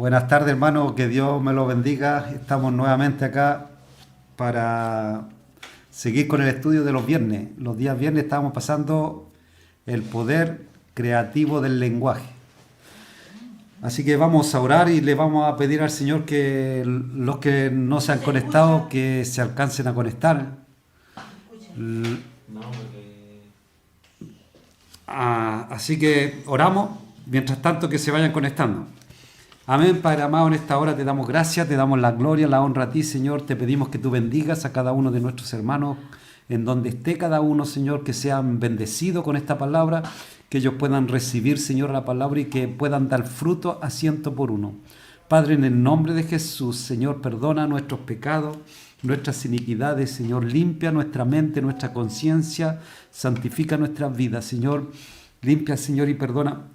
Buenas tardes, hermano, que Dios me lo bendiga. Estamos nuevamente acá para seguir con el estudio de los viernes. Los días viernes estábamos pasando el poder creativo del lenguaje. Así que vamos a orar y le vamos a pedir al Señor que los que no se han conectado, que se alcancen a conectar. Así que oramos, mientras tanto que se vayan conectando. Amén, Padre amado, en esta hora te damos gracias, te damos la gloria, la honra a ti, Señor. Te pedimos que tú bendigas a cada uno de nuestros hermanos, en donde esté cada uno, Señor, que sean bendecidos con esta palabra, que ellos puedan recibir, Señor, la palabra y que puedan dar fruto a 100 por 1. Padre, en el nombre de Jesús, Señor, perdona nuestros pecados, nuestras iniquidades, Señor, limpia nuestra mente, nuestra conciencia, santifica nuestras vidas, Señor, limpia, Señor, y perdona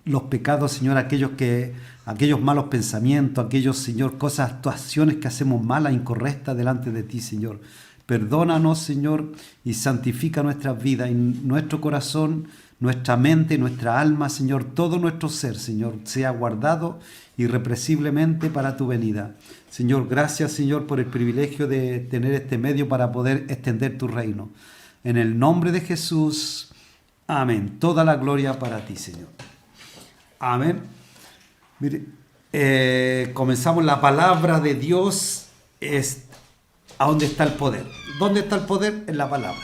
los pecados, Señor, aquellos malos pensamientos, aquellos, Señor, cosas, actuaciones que hacemos malas, incorrectas delante de ti, Señor. Perdónanos, Señor, y santifica nuestras vidas y nuestro corazón, nuestra mente, nuestra alma, Señor, todo nuestro ser, Señor, sea guardado irrepresiblemente para tu venida. Señor, gracias, Señor, por el privilegio de tener este medio para poder extender tu reino. En el nombre de Jesús, amén. Toda la gloria para ti, Señor. Amén. Mire, comenzamos la palabra de Dios. ¿A dónde está el poder? ¿Dónde está el poder? En la palabra.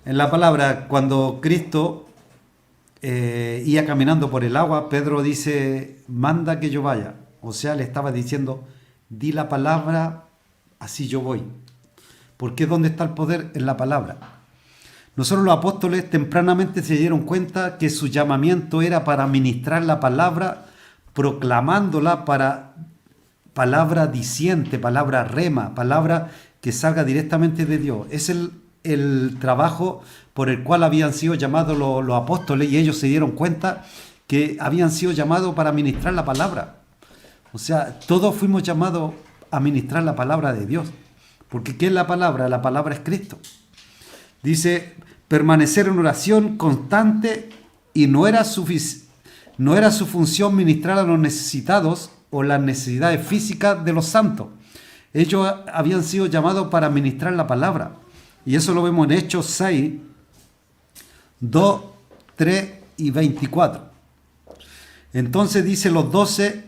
En la palabra, cuando Cristo iba caminando por el agua, Pedro dice, manda que yo vaya. O sea, le estaba diciendo, di la palabra, así yo voy. ¿Por qué dónde está el poder? En la palabra. Nosotros los apóstoles tempranamente se dieron cuenta que su llamamiento era para ministrar la palabra, proclamándola para palabra diciente, palabra rema, palabra que salga directamente de Dios. Es el trabajo por el cual habían sido llamados los apóstoles, y ellos se dieron cuenta que habían sido llamados para ministrar la palabra. O sea, todos fuimos llamados a ministrar la palabra de Dios. Porque ¿qué es la palabra? La palabra es Cristo. Dice, permanecer en oración constante, y no era su función ministrar a los necesitados o las necesidades físicas de los santos. Ellos habían sido llamados para ministrar la palabra. Y eso lo vemos en Hechos 6, 2, 3 y 24. Entonces dice, los 12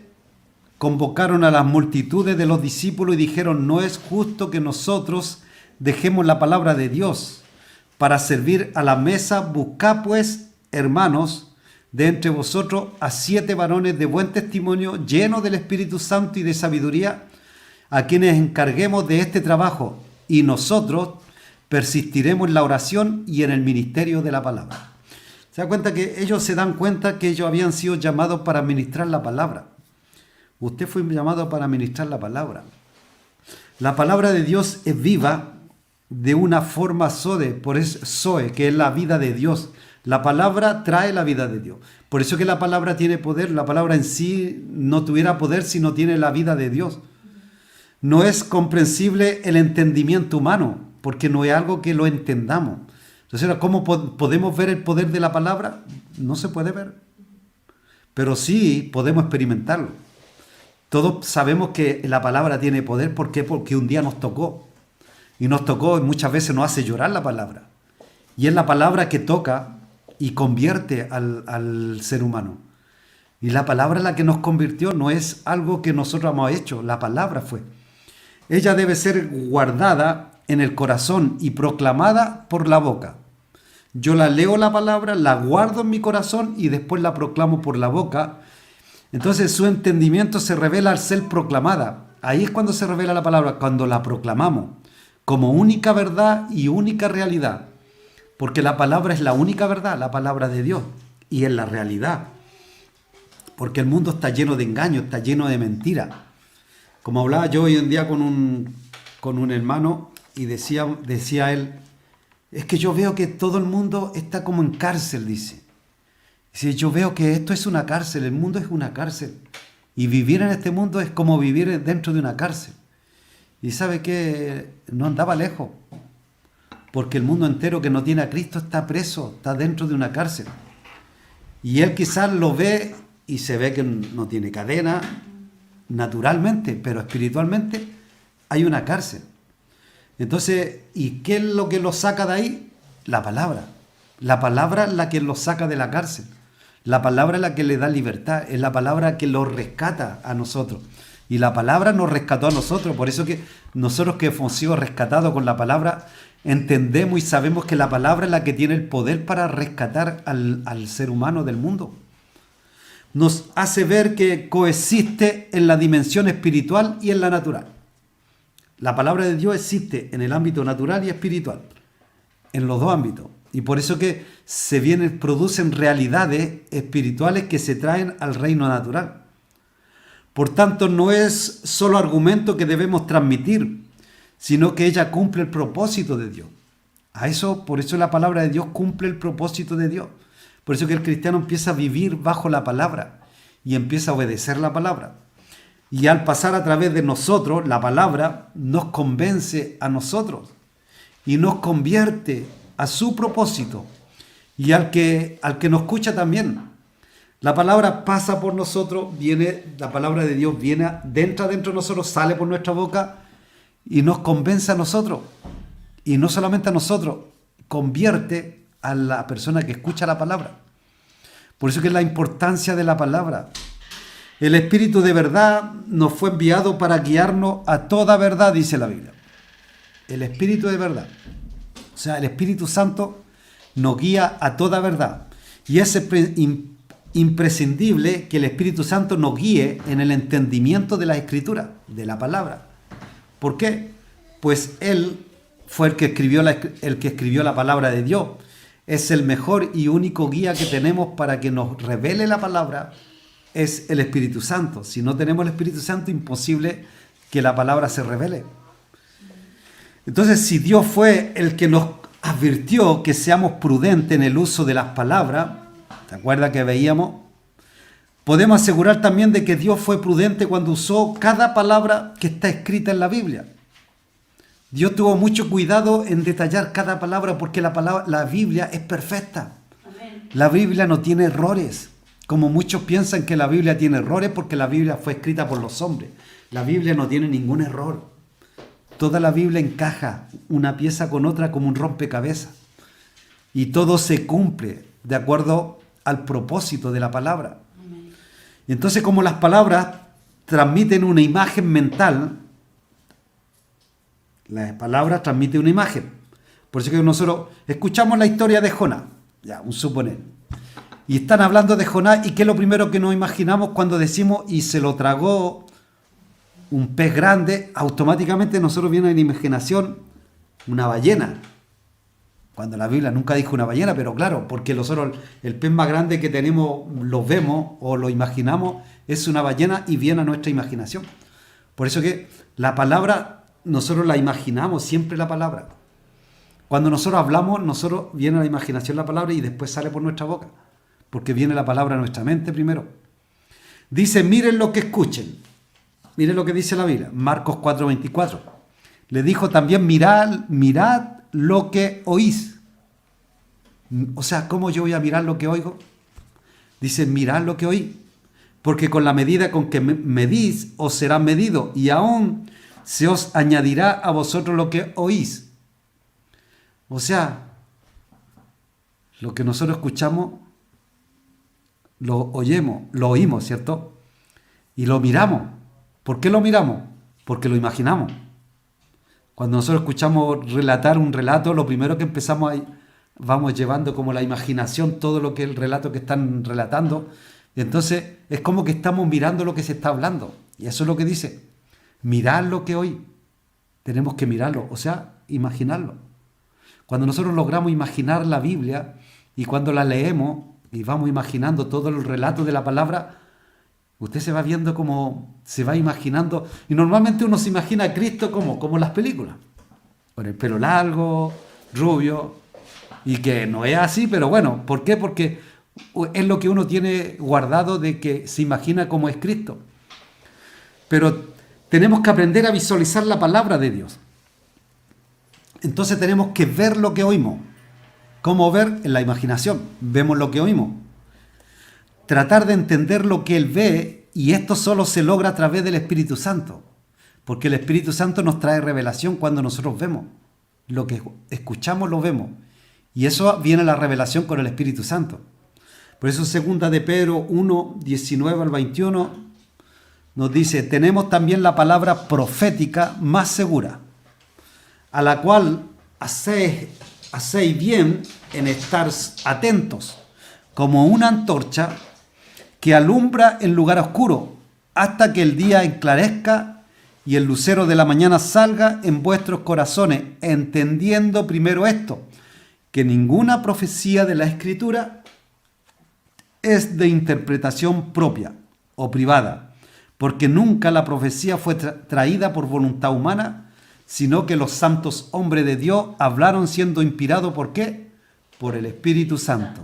convocaron a las multitudes de los discípulos y dijeron, no es justo que nosotros dejemos la palabra de Dios para servir a la mesa. Buscad pues, hermanos, de entre vosotros a 7 varones de buen testimonio, llenos del Espíritu Santo y de sabiduría, a quienes encarguemos de este trabajo, y nosotros persistiremos en la oración y en el ministerio de la palabra. Se da cuenta que ellos se dan cuenta que ellos habían sido llamados para ministrar la palabra. Usted fue llamado para ministrar la palabra. La palabra de Dios es viva de una forma zoe, por eso zoe, que es la vida de Dios. La palabra trae la vida de Dios. Por eso que la palabra tiene poder. La palabra en sí no tuviera poder si no tiene la vida de Dios. No es comprensible el entendimiento humano, porque no es algo que lo entendamos. Entonces, ¿cómo podemos ver el poder de la palabra? No se puede ver. Pero sí podemos experimentarlo. Todos sabemos que la palabra tiene poder. ¿Por qué? Porque un día nos tocó. Y nos tocó, y muchas veces nos hace llorar la palabra. Y es la palabra que toca y convierte al ser humano. Y la palabra la que nos convirtió, no es algo que nosotros hemos hecho, la palabra fue. Ella debe ser guardada en el corazón y proclamada por la boca. Yo la leo la palabra, la guardo en mi corazón y después la proclamo por la boca. Entonces su entendimiento se revela al ser proclamada. Ahí es cuando se revela la palabra, cuando la proclamamos como única verdad y única realidad. Porque la palabra es la única verdad, la palabra de Dios, y es la realidad. Porque el mundo está lleno de engaños, está lleno de mentiras. Como hablaba yo hoy en día con un hermano, y decía él, es que yo veo que todo el mundo está como en cárcel, dice. Dice, yo veo que esto es una cárcel, el mundo es una cárcel. Y vivir en este mundo es como vivir dentro de una cárcel. Y sabe que no andaba lejos. Porque el mundo entero que no tiene a Cristo está preso, está dentro de una cárcel. Y él quizás lo ve y se ve que no tiene cadena naturalmente, pero espiritualmente hay una cárcel. Entonces, ¿y qué es lo que lo saca de ahí? La palabra. La palabra es la que lo saca de la cárcel. La palabra es la que le da libertad. Es la palabra que lo rescata a nosotros. Y la palabra nos rescató a nosotros. Por eso que nosotros que hemos sido rescatados con la palabra, entendemos y sabemos que la palabra es la que tiene el poder para rescatar al ser humano del mundo. Nos hace ver que coexiste en la dimensión espiritual y en la natural. La palabra de Dios existe en el ámbito natural y espiritual, en los dos ámbitos. Y por eso que producen realidades espirituales que se traen al reino natural. Por tanto, no es solo argumento que debemos transmitir, sino que ella cumple el propósito de Dios. Por eso la palabra de Dios cumple el propósito de Dios. Por eso que el cristiano empieza a vivir bajo la palabra y empieza a obedecer la palabra. Y al pasar a través de nosotros, la palabra nos convence a nosotros y nos convierte a su propósito y al que nos escucha también. La palabra pasa por nosotros, la palabra de Dios viene dentro de nosotros, sale por nuestra boca y nos convence a nosotros. Y no solamente a nosotros, convierte a la persona que escucha la palabra. Por eso que es la importancia de la palabra. El Espíritu de verdad nos fue enviado para guiarnos a toda verdad, dice la Biblia. El Espíritu de verdad. O sea, el Espíritu Santo nos guía a toda verdad. Y es imprescindible que el Espíritu Santo nos guíe en el entendimiento de la Escritura, de la palabra. ¿Por qué? Pues Él fue el que escribió la palabra de Dios. Es el mejor y único guía que tenemos para que nos revele la palabra. Es el Espíritu Santo. Si no tenemos el Espíritu Santo, imposible que la palabra se revele. Entonces, si Dios fue el que nos advirtió que seamos prudentes en el uso de las palabras, ¿te acuerdas que veíamos? Podemos asegurar también de que Dios fue prudente cuando usó cada palabra que está escrita en la Biblia. Dios tuvo mucho cuidado en detallar cada palabra porque la Biblia es perfecta. Amén. La Biblia no tiene errores. Como muchos piensan que la Biblia tiene errores porque la Biblia fue escrita por los hombres. La Biblia no tiene ningún error. Toda la Biblia encaja una pieza con otra como un rompecabezas. Y todo se cumple de acuerdo al propósito de la palabra. Amén. Y entonces, como las palabras transmiten una imagen mental, las palabras transmiten una imagen. Por eso que nosotros escuchamos la historia de Jonás, ya, un suponer. Y están hablando de Jonás, y ¿qué es lo primero que nos imaginamos cuando decimos y se lo tragó un pez grande? Automáticamente nosotros viene a la imaginación una ballena. Cuando la Biblia nunca dijo una ballena, pero claro, porque nosotros el pez más grande que tenemos, lo vemos o lo imaginamos, es una ballena y viene a nuestra imaginación. Por eso que la palabra, nosotros la imaginamos, siempre la palabra. Cuando nosotros hablamos, nosotros viene a la imaginación la palabra y después sale por nuestra boca. Porque viene la palabra a nuestra mente primero. Dice, miren lo que escuchen. Miren lo que dice la Biblia. Marcos 4:24. Le dijo también, mirad lo que oís. O sea, ¿cómo yo voy a mirar lo que oigo? Dice, mirad lo que oí. Porque con la medida con que medís, os será medido. Y aún se os añadirá a vosotros lo que oís. O sea, lo que nosotros escuchamos, lo oímos, ¿cierto? Y lo miramos. ¿Por qué lo miramos? Porque lo imaginamos. Cuando nosotros escuchamos relatar un relato, lo primero que empezamos vamos llevando como la imaginación todo lo que es el relato que están relatando. Y entonces es como que estamos mirando lo que se está hablando. Y eso es lo que dice. Mirad lo que oí. Tenemos que mirarlo, o sea, imaginarlo. Cuando nosotros logramos imaginar la Biblia y cuando la leemos y vamos imaginando todo el relato de la palabra, usted se va viendo como se va imaginando. Y normalmente uno se imagina a Cristo como en las películas, con el pelo largo, rubio, y que no es así, pero bueno, ¿por qué? Porque es lo que uno tiene guardado de que se imagina como es Cristo. Pero tenemos que aprender a visualizar la palabra de Dios. Entonces tenemos que ver lo que oímos. ¿Cómo ver? En la imaginación. Vemos lo que oímos. tratar de entender lo que Él ve, y esto solo se logra a través del Espíritu Santo, porque el Espíritu Santo nos trae revelación cuando nosotros vemos. Lo que escuchamos lo vemos, y eso viene la revelación con el Espíritu Santo. Por eso 2 de Pedro 1, 19 al 21 nos dice: tenemos también la palabra profética más segura, a la cual hacéis bien en estar atentos, como una antorcha que alumbra en lugar oscuro, hasta que el día enclarezca y el lucero de la mañana salga en vuestros corazones, entendiendo primero esto, que ninguna profecía de la Escritura es de interpretación propia o privada, porque nunca la profecía fue traída por voluntad humana, sino que los santos hombres de Dios hablaron siendo inspirados, ¿por qué? Por el Espíritu Santo.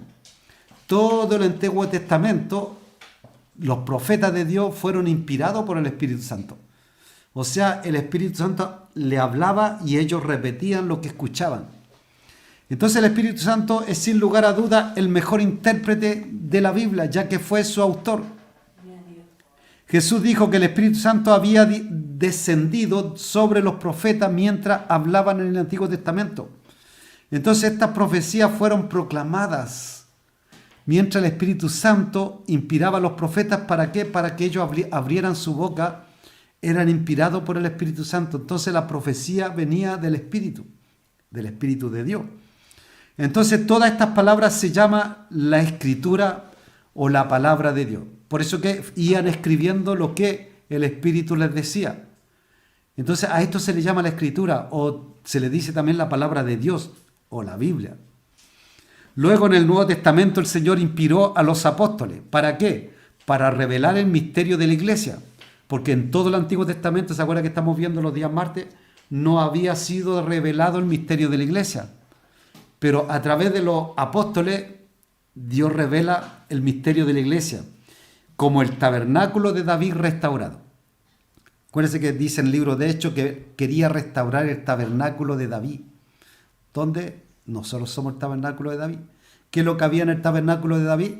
Todo el Antiguo Testamento, los profetas de Dios fueron inspirados por el Espíritu Santo. O sea, el Espíritu Santo le hablaba y ellos repetían lo que escuchaban. Entonces el Espíritu Santo es sin lugar a duda el mejor intérprete de la Biblia, ya que fue su autor. Jesús dijo que el Espíritu Santo había descendido sobre los profetas mientras hablaban en el Antiguo Testamento. Entonces estas profecías fueron proclamadas mientras el Espíritu Santo inspiraba a los profetas. ¿Para qué? Para que ellos abrieran su boca, eran inspirados por el Espíritu Santo. Entonces la profecía venía del Espíritu de Dios. Entonces todas estas palabras se llama la Escritura o la palabra de Dios. Por eso que iban escribiendo lo que el Espíritu les decía. Entonces a esto se le llama la Escritura, o se le dice también la palabra de Dios o la Biblia. Luego en el Nuevo Testamento el Señor inspiró a los apóstoles. ¿Para qué? Para revelar el misterio de la iglesia. Porque en todo el Antiguo Testamento, ¿se acuerdan que estamos viendo los días martes? No había sido revelado el misterio de la iglesia. Pero a través de los apóstoles, Dios revela el misterio de la iglesia, como el tabernáculo de David restaurado. Acuérdense que dice en el libro de Hechos que quería restaurar el tabernáculo de David, donde nosotros somos el tabernáculo de David. ¿Qué es lo que había en el tabernáculo de David?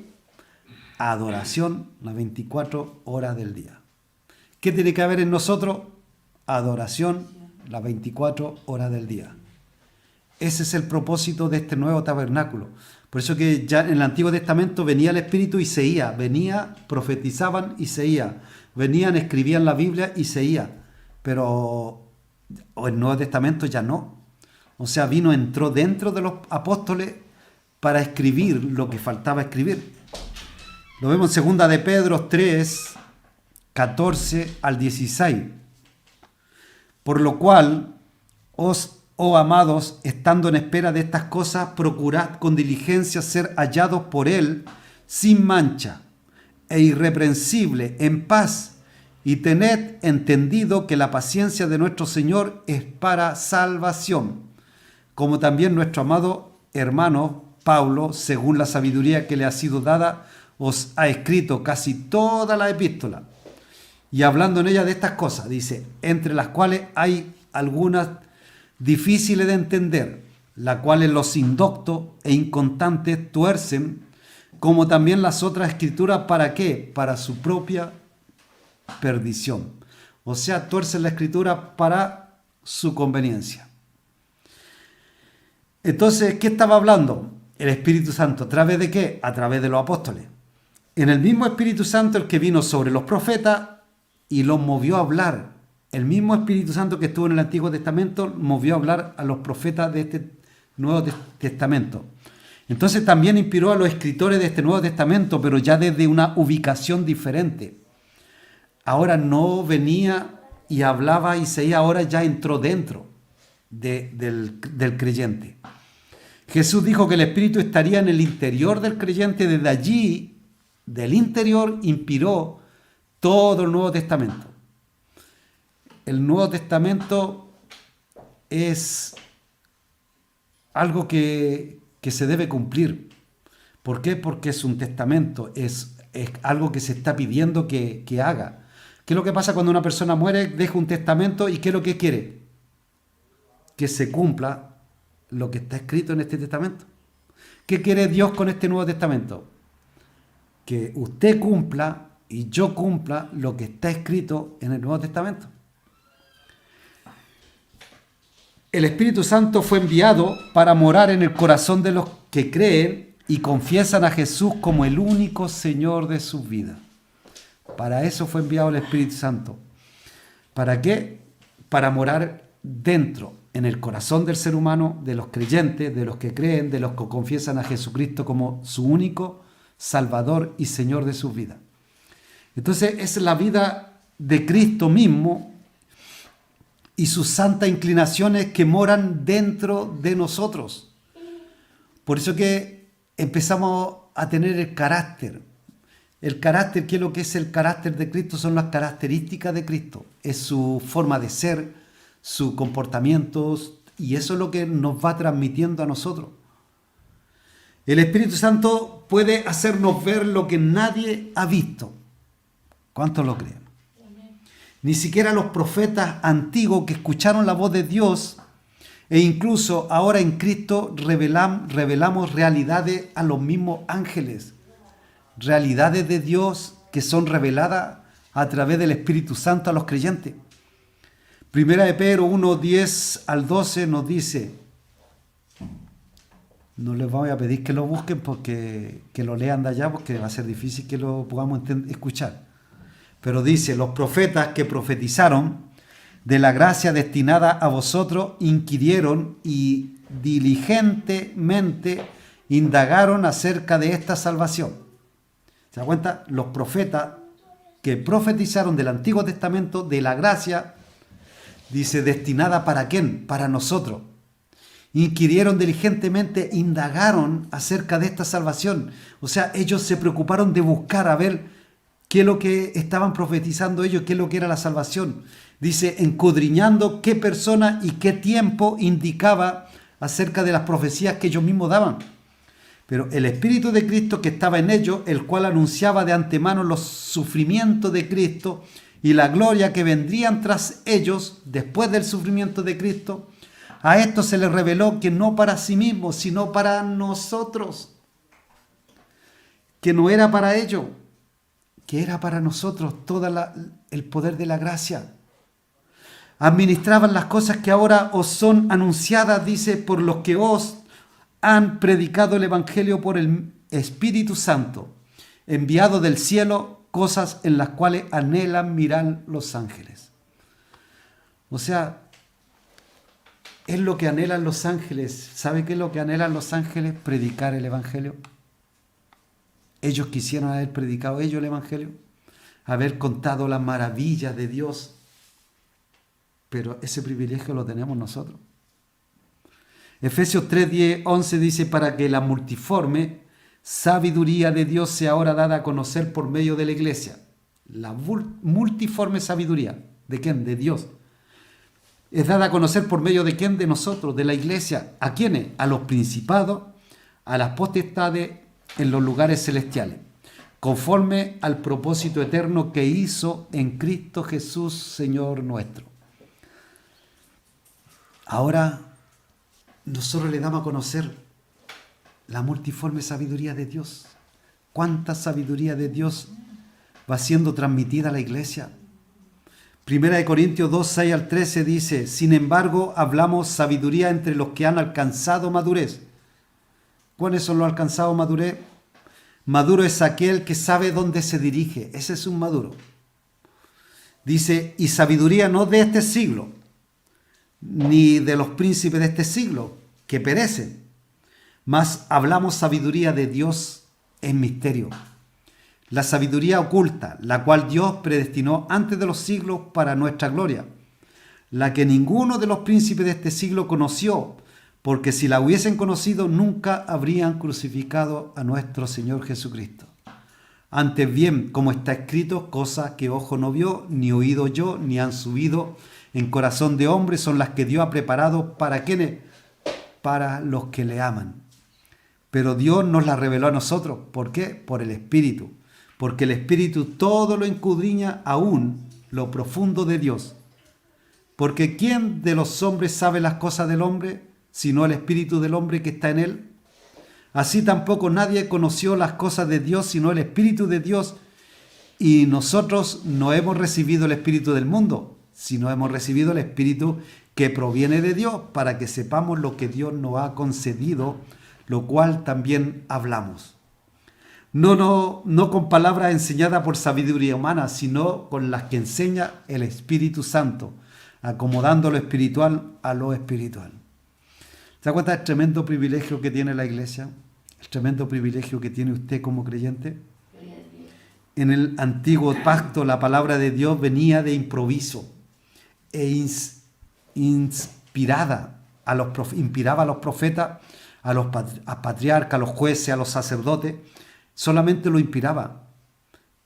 Adoración las 24 horas del día. ¿Qué tiene que haber en nosotros? Adoración las 24 horas del día. Ese es el propósito de este nuevo tabernáculo. Por eso que ya en el Antiguo Testamento venía el Espíritu y se iba. Venía, profetizaban y se iba. Venían, escribían la Biblia y se iba. Pero en el Nuevo Testamento ya no. O sea, entró dentro de los apóstoles para escribir lo que faltaba escribir. Lo vemos en 2 de Pedro 3, 14 al 16. Por lo cual, oh amados, estando en espera de estas cosas, procurad con diligencia ser hallados por Él sin mancha e irreprensible, en paz, y tened entendido que la paciencia de nuestro Señor es para salvación, como también nuestro amado hermano Pablo, según la sabiduría que le ha sido dada, os ha escrito casi toda la epístola, y hablando en ella de estas cosas, dice, entre las cuales hay algunas difíciles de entender, las cuales los indoctos e inconstantes tuercen, como también las otras escrituras, ¿para qué? Para su propia perdición. O sea, tuercen la escritura para su conveniencia. Entonces, ¿qué estaba hablando? El Espíritu Santo. ¿A través de qué? A través de los apóstoles. En el mismo Espíritu Santo el que vino sobre los profetas y los movió a hablar. El mismo Espíritu Santo que estuvo en el Antiguo Testamento movió a hablar a los profetas de este Nuevo Testamento. Entonces también inspiró a los escritores de este Nuevo Testamento, pero ya desde una ubicación diferente. Ahora no venía y hablaba y se iba, ahora ya entró dentro del creyente. Jesús dijo que el Espíritu estaría en el interior del creyente. Desde allí, del interior, inspiró todo el Nuevo Testamento. El Nuevo Testamento es algo que se debe cumplir. ¿Por qué? Porque es un testamento, es algo que se está pidiendo que haga. ¿Qué es lo que pasa cuando una persona muere, deja un testamento y qué es lo que quiere? Que se cumpla lo que está escrito en este testamento. ¿Qué quiere Dios con este Nuevo Testamento? que usted cumpla y yo cumpla lo que está escrito en el Nuevo Testamento. El Espíritu Santo fue enviado para morar en el corazón de los que creen y confiesan a Jesús como el único Señor de sus vidas. Para eso fue enviado el Espíritu Santo. ¿Para qué? Para morar dentro, en el corazón del ser humano, de los creyentes, de los que creen, de los que confiesan a Jesucristo como su único Salvador y Señor de sus vidas. Entonces es la vida de Cristo mismo y sus santas inclinaciones que moran dentro de nosotros. Por eso que empezamos a tener el carácter. El carácter, ¿qué es lo que es el carácter de Cristo? Son las características de Cristo. Es su forma de ser, sus comportamientos, y eso es lo que nos va transmitiendo a nosotros. El Espíritu Santo puede hacernos ver lo que nadie ha visto. ¿Cuántos lo creen? Ni siquiera los profetas antiguos que escucharon la voz de Dios, e incluso ahora en Cristo revelamos realidades a los mismos ángeles. Realidades de Dios que son reveladas a través del Espíritu Santo a los creyentes. Primera de Pedro 1, 10 al 12 nos dice, no les voy a pedir que lo busquen porque que lo lean de allá, porque va a ser difícil que lo podamos escuchar. Pero dice, los profetas que profetizaron de la gracia destinada a vosotros inquirieron y diligentemente indagaron acerca de esta salvación. ¿Se da cuenta? Los profetas que profetizaron del Antiguo Testamento de la gracia, dice, ¿destinada para quién? Para nosotros. Inquirieron diligentemente, indagaron acerca de esta salvación. O sea, ellos se preocuparon de buscar a ver qué es lo que estaban profetizando ellos, qué es lo que era la salvación. Dice, escudriñando qué persona y qué tiempo indicaba acerca de las profecías que ellos mismos daban. Pero el Espíritu de Cristo que estaba en ellos, el cual anunciaba de antemano los sufrimientos de Cristo y la gloria que vendrían tras ellos después del sufrimiento de Cristo, a esto se les reveló que no para sí mismos, sino para nosotros. Que no era para ellos, que era para nosotros todo el poder de la gracia. Administraban las cosas que ahora os son anunciadas, dice, por los que os han predicado el Evangelio por el Espíritu Santo, enviado del cielo, cosas en las cuales anhelan mirar los ángeles. O sea, es lo que anhelan los ángeles. ¿Sabe qué es lo que anhelan los ángeles? Predicar el Evangelio. Ellos quisieron haber predicado ellos el Evangelio, haber contado las maravillas de Dios, pero ese privilegio lo tenemos nosotros. Efesios 3, 10, 11 dice, para que la multiforme sabiduría de Dios sea ahora dada a conocer por medio de la iglesia. La multiforme sabiduría, ¿de quién? De Dios. Es dada a conocer por medio de quién? De nosotros, de la iglesia. ¿A quiénes? A los principados, a las potestades en los lugares celestiales, conforme al propósito eterno que hizo en Cristo Jesús, Señor nuestro. Ahora nosotros le damos a conocer la multiforme sabiduría de Dios. ¿Cuánta sabiduría de Dios va siendo transmitida a la iglesia? Primera de Corintios 2, 6 al 13 dice, sin embargo, hablamos sabiduría entre los que han alcanzado madurez. ¿Cuáles son los alcanzados madurez? Maduro es aquel que sabe dónde se dirige. Ese es un maduro. Dice, y sabiduría no de este siglo, ni de los príncipes de este siglo, que perecen. Mas hablamos sabiduría de Dios en misterio. La sabiduría oculta, la cual Dios predestinó antes de los siglos para nuestra gloria, la que ninguno de los príncipes de este siglo conoció, porque si la hubiesen conocido nunca habrían crucificado a nuestro Señor Jesucristo. Antes bien, como está escrito, cosas que ojo no vio, ni oído yo, ni han subido en corazón de hombre, son las que Dios ha preparado para quienes, para los que le aman. Pero Dios nos las reveló a nosotros. ¿Por qué? Por el Espíritu. Porque el Espíritu todo lo escudriña, aún lo profundo de Dios. Porque ¿quién de los hombres sabe las cosas del hombre, sino el Espíritu del hombre que está en él? Así tampoco nadie conoció las cosas de Dios, sino el Espíritu de Dios. Y nosotros no hemos recibido el Espíritu del mundo, sino hemos recibido el Espíritu que proviene de Dios, para que sepamos lo que Dios nos ha concedido, lo cual también hablamos. No con palabras enseñadas por sabiduría humana, sino con las que enseña el Espíritu Santo, acomodando lo espiritual a lo espiritual. ¿Se da cuenta del tremendo privilegio que tiene la iglesia? El tremendo privilegio que tiene usted como creyente. En el antiguo pacto la palabra de Dios venía de improviso e inspiraba a los profetas, a los patriarcas, a los jueces, a los sacerdotes. Solamente lo inspiraba.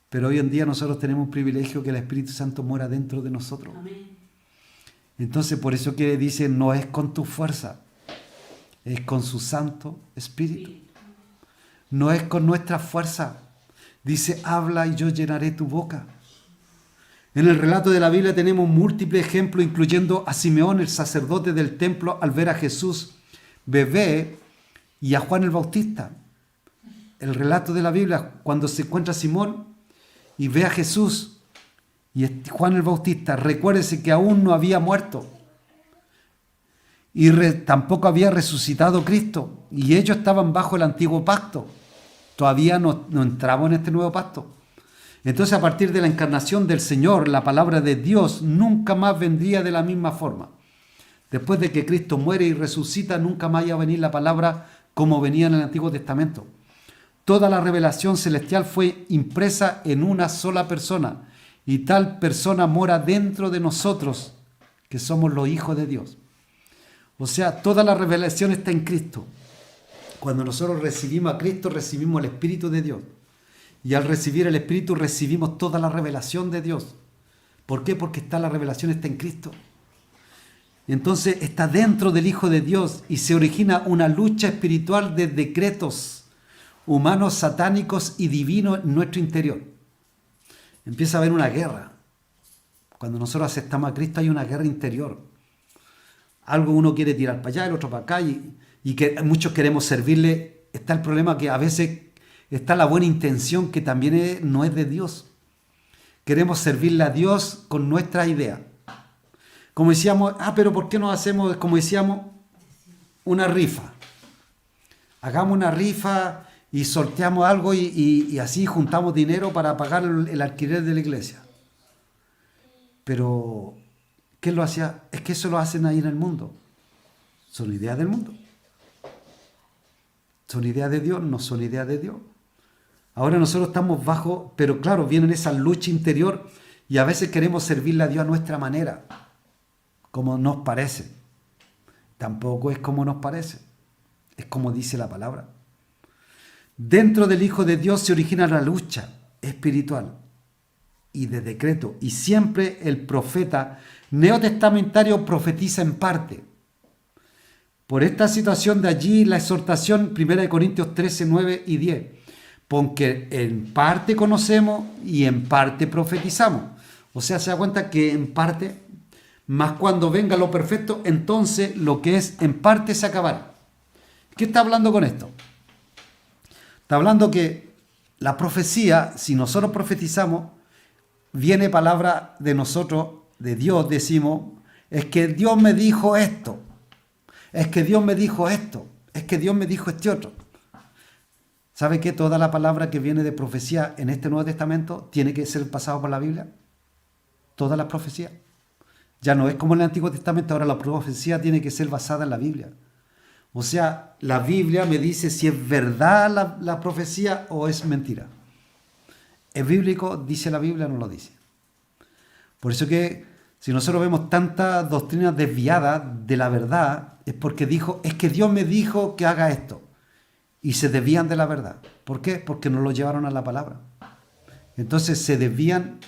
Pero hoy en día nosotros tenemos un privilegio, que el Espíritu Santo mora dentro de nosotros. Amén. Entonces por eso que dice, no es con tu fuerza, es con su Santo Espíritu. No es con nuestra fuerza. Dice, habla y yo llenaré tu boca. En el relato de la Biblia tenemos múltiples ejemplos, incluyendo a Simeón, el sacerdote del templo, al ver a Jesús bebé, y a Juan el Bautista. El relato de la Biblia, cuando se encuentra Simón y ve a Jesús y Juan el Bautista, recuérdese que aún no había muerto y tampoco había resucitado Cristo, y ellos estaban bajo el antiguo pacto. Todavía no entramos en este nuevo pacto. Entonces, a partir de la encarnación del Señor, la palabra de Dios nunca más vendría de la misma forma. Después de que Cristo muere y resucita, nunca más iba a venir la palabra como venía en el Antiguo Testamento. Toda la revelación celestial fue impresa en una sola persona, y tal persona mora dentro de nosotros, que somos los hijos de Dios. O sea, toda la revelación está en Cristo. Cuando nosotros recibimos a Cristo, recibimos el Espíritu de Dios. Y al recibir el Espíritu, recibimos toda la revelación de Dios. ¿Por qué? Porque la revelación está en Cristo. Entonces está dentro del Hijo de Dios, y se origina una lucha espiritual de decretos humanos, satánicos y divinos en nuestro interior. Empieza a haber una guerra. Cuando nosotros aceptamos a Cristo, hay una guerra interior. Algo uno quiere tirar para allá, el otro para acá, y que muchos queremos servirle. Está el problema que a veces está la buena intención, que también no es de Dios. Queremos servirle a Dios con nuestra idea. Como decíamos, pero ¿por qué no hacemos, como decíamos, una rifa? Hagamos una rifa y sorteamos algo, y así juntamos dinero para pagar el alquiler de la iglesia. Pero ¿qué lo hacía? Es que eso lo hacen ahí en el mundo. Son ideas del mundo. Son ideas de Dios, no son ideas de Dios. Ahora nosotros estamos bajo, pero claro, viene esa lucha interior, y a veces queremos servirle a Dios a nuestra manera, como nos parece. Tampoco es como nos parece, es como dice la palabra. Dentro del Hijo de Dios se origina la lucha espiritual y de decreto, y siempre el profeta neotestamentario profetiza en parte. Por esta situación, de allí la exhortación 1 Corintios 13, 9 y 10. Porque en parte conocemos y en parte profetizamos. O sea, se da cuenta que en parte, más cuando venga lo perfecto, entonces lo que es en parte se acabará. ¿Qué está hablando con esto? Está hablando que la profecía, si nosotros profetizamos, viene palabra de nosotros, de Dios, decimos, es que Dios me dijo esto, es que Dios me dijo esto, es que Dios me dijo este otro. ¿Sabe que toda la palabra que viene de profecía en este Nuevo Testamento tiene que ser pasada por la Biblia? Todas las profecías. Ya no es como en el Antiguo Testamento, ahora la profecía tiene que ser basada en la Biblia. O sea, la Biblia me dice si es verdad la profecía o es mentira. ¿Es bíblico? ¿Dice la Biblia? No lo dice. Por eso que si nosotros vemos tantas doctrinas desviadas de la verdad, es porque es que Dios me dijo que haga esto. Y se desvían de la verdad. ¿Por qué? Porque no lo llevaron a la palabra. Entonces se desvían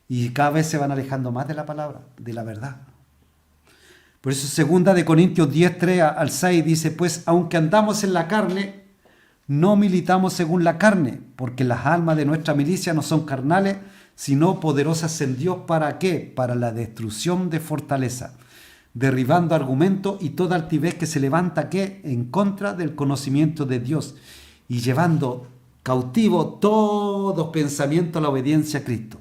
y cada vez se van alejando más de la palabra, de la verdad. Por eso 2 Corintios 10, 3 al 6 dice, pues aunque andamos en la carne, no militamos según la carne, porque las almas de nuestra milicia no son carnales, sino poderosas en Dios. ¿Para qué? Para la destrucción de fortaleza. derribando argumentos y toda altivez que se levanta ¿qué? En contra del conocimiento de Dios y llevando cautivo todo pensamiento a la obediencia a Cristo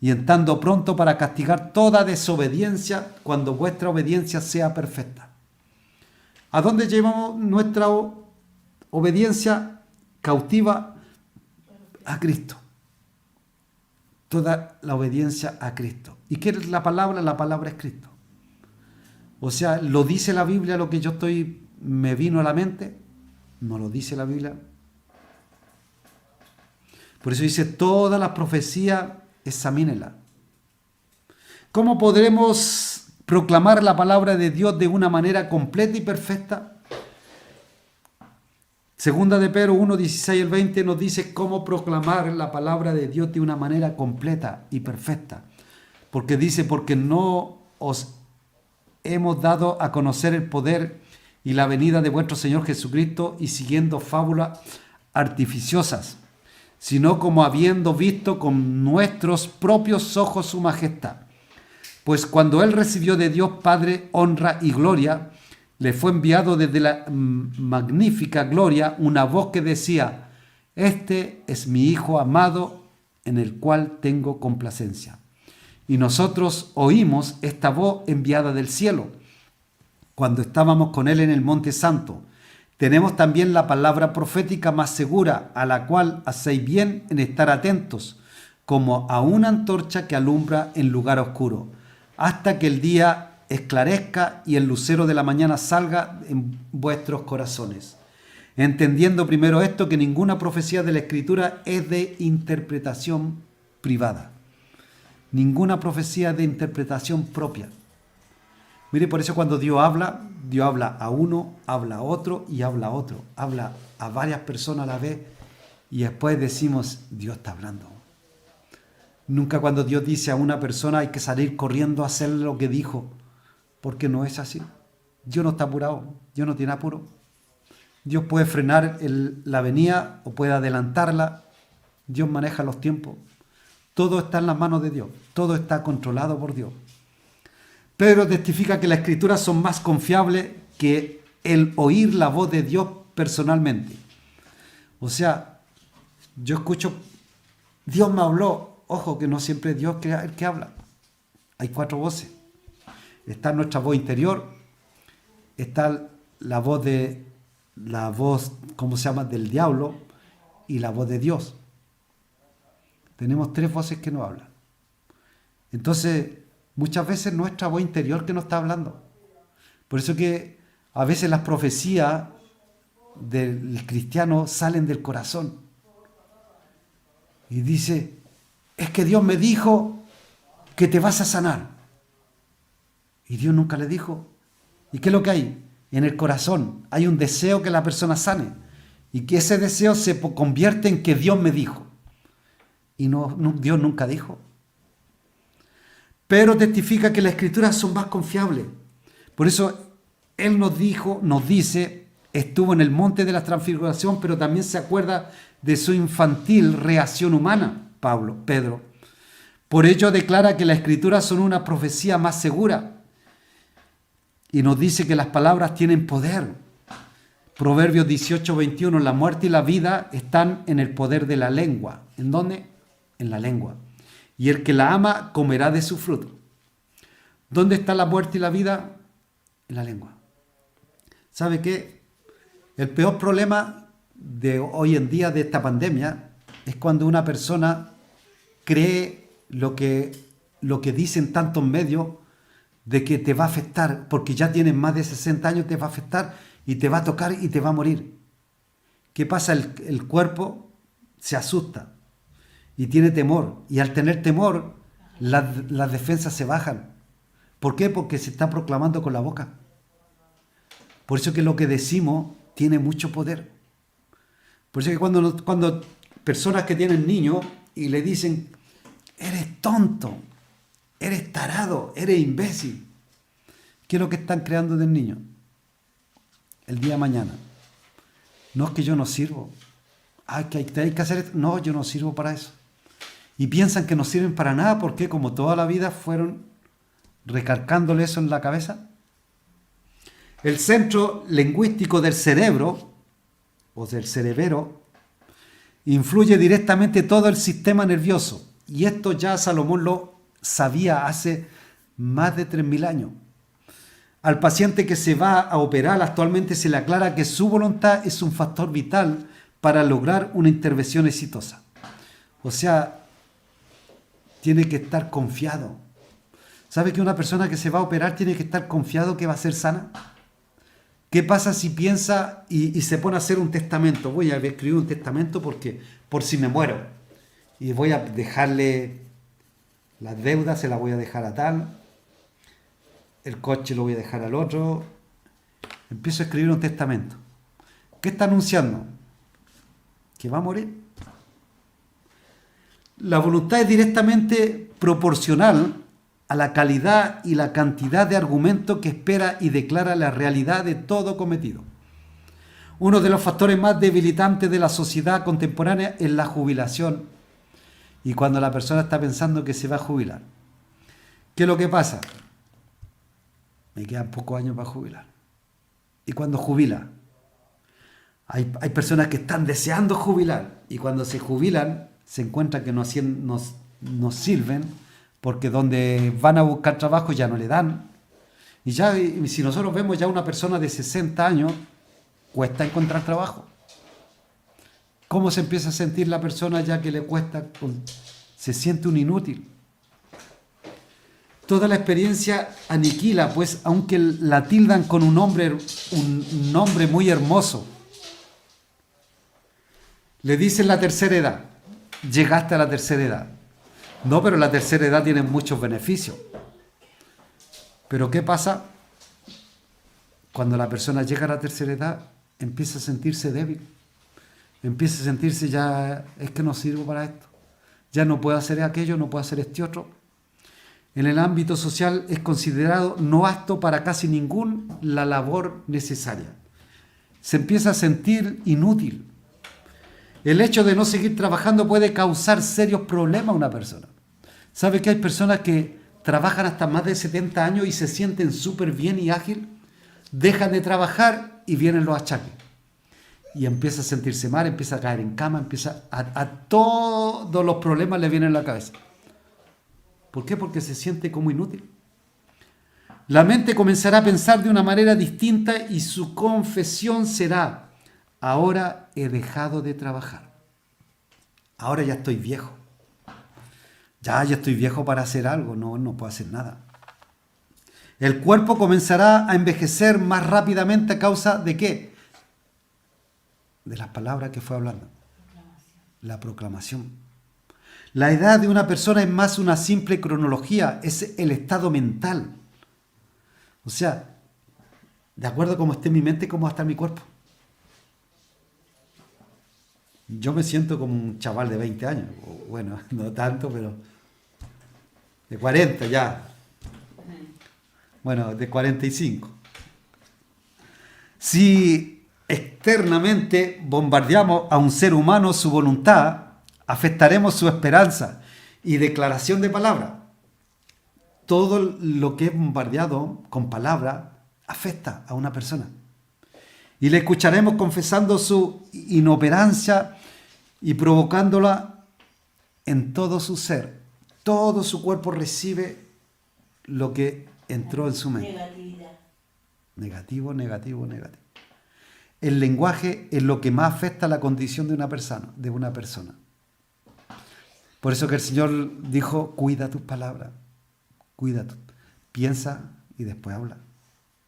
y estando pronto para castigar toda desobediencia cuando vuestra obediencia sea perfecta. ¿A dónde llevamos nuestra obediencia cautiva? A Cristo. Toda la obediencia a Cristo. ¿Y qué es la palabra? La palabra es Cristo. O sea, ¿lo dice la Biblia lo que me vino a la mente? No lo dice la Biblia. Por eso dice, todas las profecías, examínenlas. ¿Cómo podremos proclamar la palabra de Dios de una manera completa y perfecta? Segunda de Pedro 1, 16 al 20 nos dice cómo proclamar la palabra de Dios de una manera completa y perfecta. Porque dice, porque no os hemos dado a conocer el poder y la venida de vuestro Señor Jesucristo y siguiendo fábulas artificiosas, sino como habiendo visto con nuestros propios ojos su majestad. Pues cuando Él recibió de Dios Padre honra y gloria, le fue enviado desde la magnífica gloria una voz que decía, este es mi Hijo amado en el cual tengo complacencia. Y nosotros oímos esta voz enviada del cielo cuando estábamos con Él en el Monte Santo. Tenemos también la palabra profética más segura, a la cual hacéis bien en estar atentos, como a una antorcha que alumbra en lugar oscuro, hasta que el día esclarezca y el lucero de la mañana salga en vuestros corazones. Entendiendo primero esto, que ninguna profecía de la Escritura es de interpretación privada. Ninguna profecía de interpretación propia. Mire, por eso cuando Dios habla a uno, habla a otro y habla a otro. Habla a varias personas a la vez y después decimos, Dios está hablando. Nunca cuando Dios dice a una persona hay que salir corriendo a hacer lo que dijo, porque no es así. Dios no está apurado, Dios no tiene apuro. Dios puede frenar la venida o puede adelantarla. Dios maneja los tiempos. Todo está en las manos de Dios, todo está controlado por Dios. Pedro testifica que las Escrituras son más confiables que el oír la voz de Dios personalmente. O sea, yo escucho, Dios me habló. Ojo, que no siempre es Dios el que habla. Hay 4 voces. Está nuestra voz interior, está la voz, ¿cómo se llama?, del diablo y la voz de Dios. Tenemos 3 voces que nos hablan. Entonces, muchas veces nuestra voz interior que nos está hablando. Por eso que a veces las profecías del cristiano salen del corazón. Y dice, es que Dios me dijo que te vas a sanar. Y Dios nunca le dijo. ¿Y qué es lo que hay? En el corazón hay un deseo que la persona sane. Y que ese deseo se convierte en que Dios me dijo. Y Dios nunca dijo. Pero testifica que las Escrituras son más confiables. Por eso Él nos dice, estuvo en el monte de la transfiguración, pero también se acuerda de su infantil reacción humana, Pedro. Por ello declara que las Escrituras son una profecía más segura. Y nos dice que las palabras tienen poder. Proverbios 18:21, la muerte y la vida están en el poder de la lengua. ¿En dónde? En la lengua. Y el que la ama comerá de su fruto. ¿Dónde está la muerte y la vida? En la lengua. ¿Sabe qué? El peor problema de hoy en día de esta pandemia es cuando una persona cree lo que dicen tantos medios de que te va a afectar, porque ya tienes más de 60 años, te va a afectar y te va a tocar y te va a morir. ¿Qué pasa? El cuerpo se asusta y tiene temor. Y al tener temor, las defensas se bajan. ¿Por qué? Porque se está proclamando con la boca. Por eso que lo que decimos tiene mucho poder. Por eso que cuando personas que tienen niños y le dicen, eres tonto, eres tarado, eres imbécil, ¿qué es lo que están creando del niño? El día de mañana. No es que yo no sirvo. Que hay que hacer esto. No, yo no sirvo para eso. Y piensan que no sirven para nada porque como toda la vida fueron recargándole eso en la cabeza. El centro lingüístico del cerebro, o del cerebelo, influye directamente todo el sistema nervioso. Y esto ya Salomón lo sabía hace más de 3.000 años. Al paciente que se va a operar actualmente se le aclara que su voluntad es un factor vital para lograr una intervención exitosa. O sea, tiene que estar confiado. ¿Sabe que una persona que se va a operar tiene que estar confiado que va a ser sana? ¿Qué pasa si piensa y se pone a hacer un testamento? Voy a escribir un testamento porque por si me muero. Y voy a dejarle las deudas, se las voy a dejar a tal. El coche lo voy a dejar al otro. Empiezo a escribir un testamento. ¿Qué está anunciando? Que va a morir. La voluntad es directamente proporcional a la calidad y la cantidad de argumentos que espera y declara la realidad de todo cometido. Uno de los factores más debilitantes de la sociedad contemporánea es la jubilación. Y cuando la persona está pensando que se va a jubilar, ¿qué es lo que pasa? Me quedan pocos años para jubilar. Y cuando jubila, hay personas que están deseando jubilar. Y cuando se jubilan, se encuentran que no sirven, porque donde van a buscar trabajo ya no le dan. Y si nosotros vemos ya una persona de 60 años, cuesta encontrar trabajo. ¿Cómo se empieza a sentir la persona ya que le cuesta? Se siente un inútil. Toda la experiencia aniquila, pues aunque la tildan con un nombre muy hermoso, le dicen la tercera edad. Llegaste a la tercera edad. No, pero la tercera edad tiene muchos beneficios. Pero ¿qué pasa? Cuando la persona llega a la tercera edad, empieza a sentirse débil. Empieza a sentirse ya, es que no sirvo para esto. Ya no puedo hacer aquello, no puedo hacer este otro. En el ámbito social es considerado no apto para casi la labor necesaria. Se empieza a sentir inútil. El hecho de no seguir trabajando puede causar serios problemas a una persona. ¿Sabe que hay personas que trabajan hasta más de 70 años y se sienten súper bien y ágil? Dejan de trabajar y vienen los achaques. Y empieza a sentirse mal, empieza a caer en cama, a todos los problemas le vienen a la cabeza. ¿Por qué? Porque se siente como inútil. La mente comenzará a pensar de una manera distinta y su confesión será: ahora he dejado de trabajar. Ahora ya estoy viejo. Ya estoy viejo para hacer algo, no puedo hacer nada. El cuerpo comenzará a envejecer más rápidamente a causa de ¿qué? De las palabras que fue hablando. La proclamación. La edad de una persona es más una simple cronología, es el estado mental. O sea, de acuerdo a cómo esté mi mente, cómo va a estar mi cuerpo. Yo me siento como un chaval de 20 años. Bueno, no tanto, pero de 40 ya. Bueno, de 45. Si externamente bombardeamos a un ser humano su voluntad, afectaremos su esperanza y declaración de palabra. Todo lo que es bombardeado con palabras afecta a una persona. Y le escucharemos confesando su inoperancia y provocándola en todo su ser. Todo su cuerpo recibe lo que entró en su mente. Negatividad. Negativo, negativo, negativo. El lenguaje es lo que más afecta a la condición de una persona. Por eso que el Señor dijo: cuida tus palabras, cuida. Piensa y después habla.